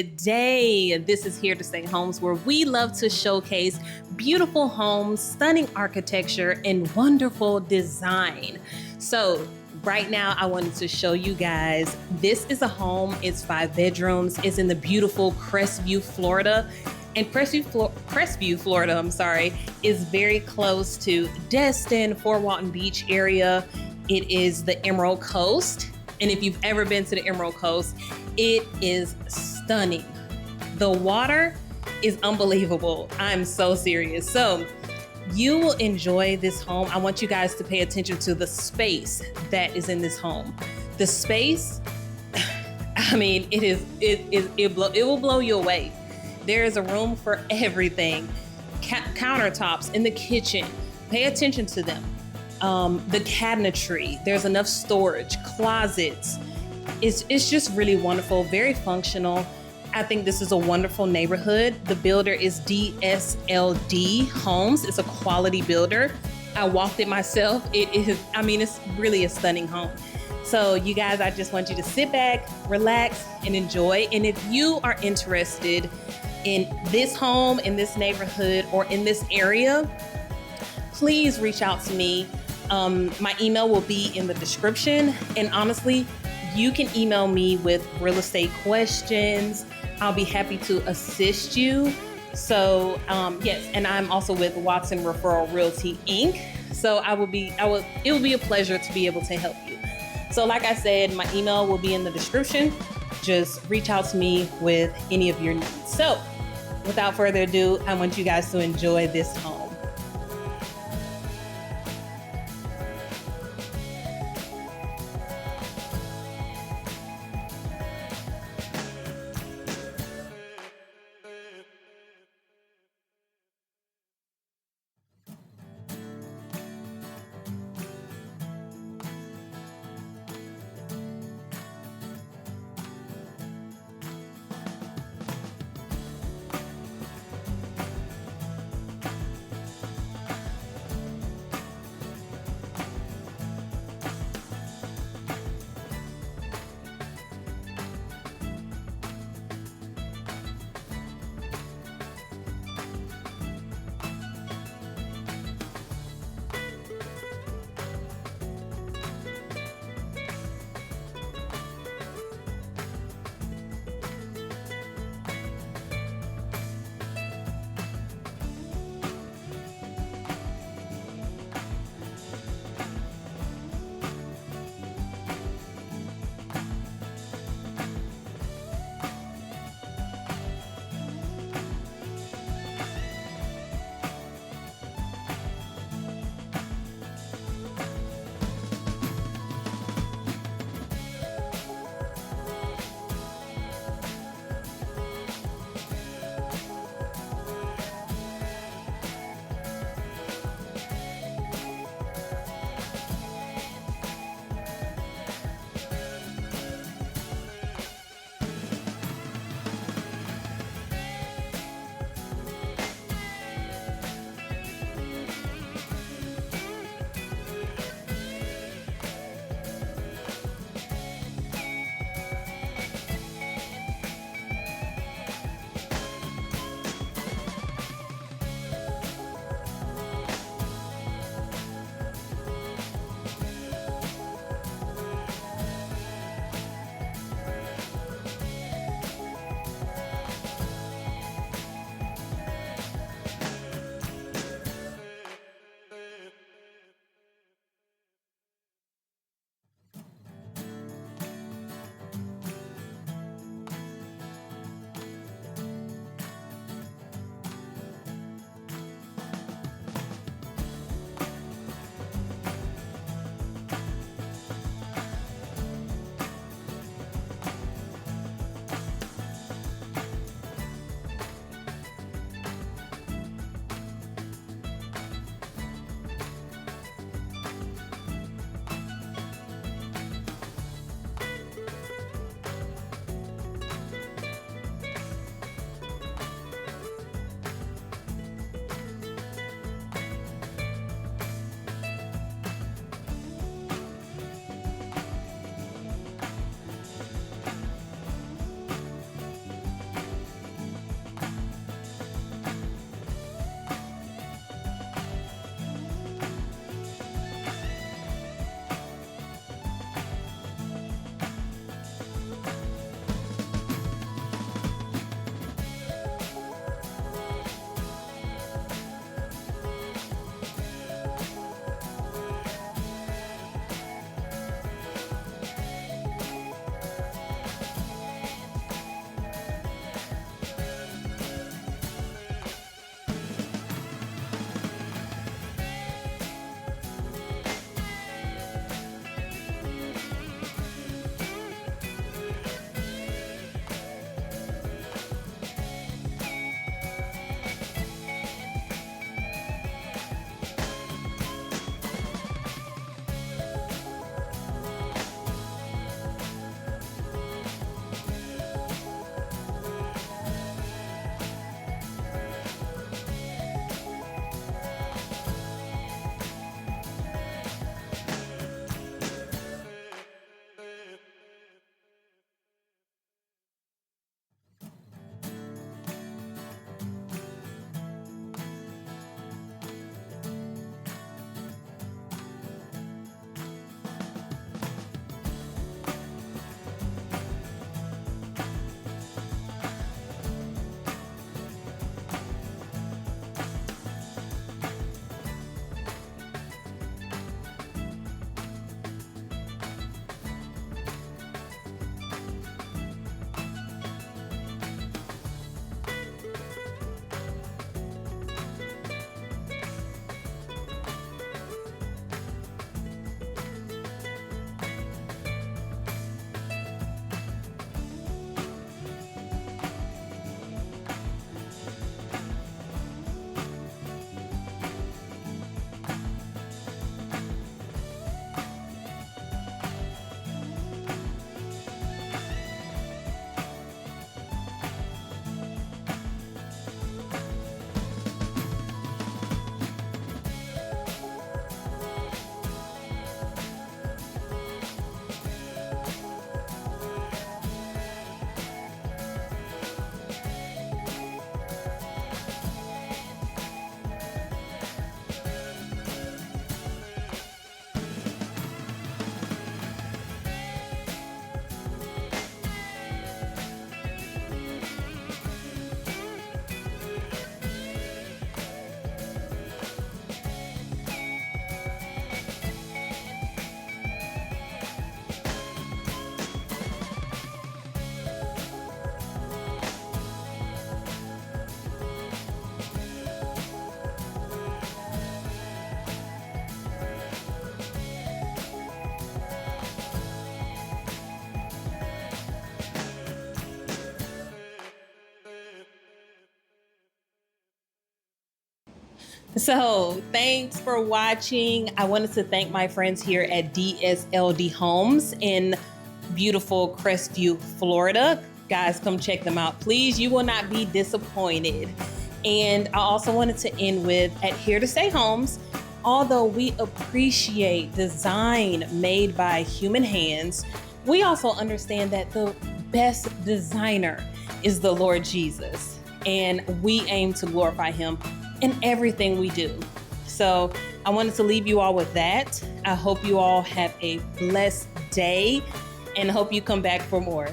Today, this is Here to Stay Homes, where we love to showcase beautiful homes, stunning architecture, and wonderful design. So right now, I wanted to show you guys, this is a home. It's 5 bedrooms. It's in the beautiful Crestview, Florida. And Crestview, Florida, is very close to Destin, Fort Walton Beach area. It is the Emerald Coast. And if you've ever been to the Emerald Coast, it is stunning. The water is unbelievable. I'm so serious. So you will enjoy this home. I want you guys to pay attention to the space that is in this home. The space, I mean, it will blow you away. There is a room for everything. Countertops in the kitchen. Pay attention to them. The cabinetry, there's enough storage, closets. It's just really wonderful, very functional. I think this is a wonderful neighborhood. The builder is DSLD Homes. It's a quality builder. I walked it myself. It's really a stunning home. So you guys, I just want you to sit back, relax, and enjoy. And if you are interested in this home, in this neighborhood, or in this area, please reach out to me. My email will be in the description. And honestly, you can email me with real estate questions. I'll be happy to assist you. So yes, and I'm also with Watson Referral Realty Inc. So it will be a pleasure to be able to help you. So like I said, my email will be in the description. Just reach out to me with any of your needs. So without further ado, I want you guys to enjoy this home. So thanks for watching. I wanted to thank my friends here at DSLD Homes in beautiful Crestview, Florida. Guys, come check them out, please. You will not be disappointed. And I also wanted to end with at Here to Stay Homes. Although we appreciate design made by human hands, we also understand that the best designer is the Lord Jesus. And we aim to glorify him in everything we do. So I wanted to leave you all with that. I hope you all have a blessed day and hope you come back for more.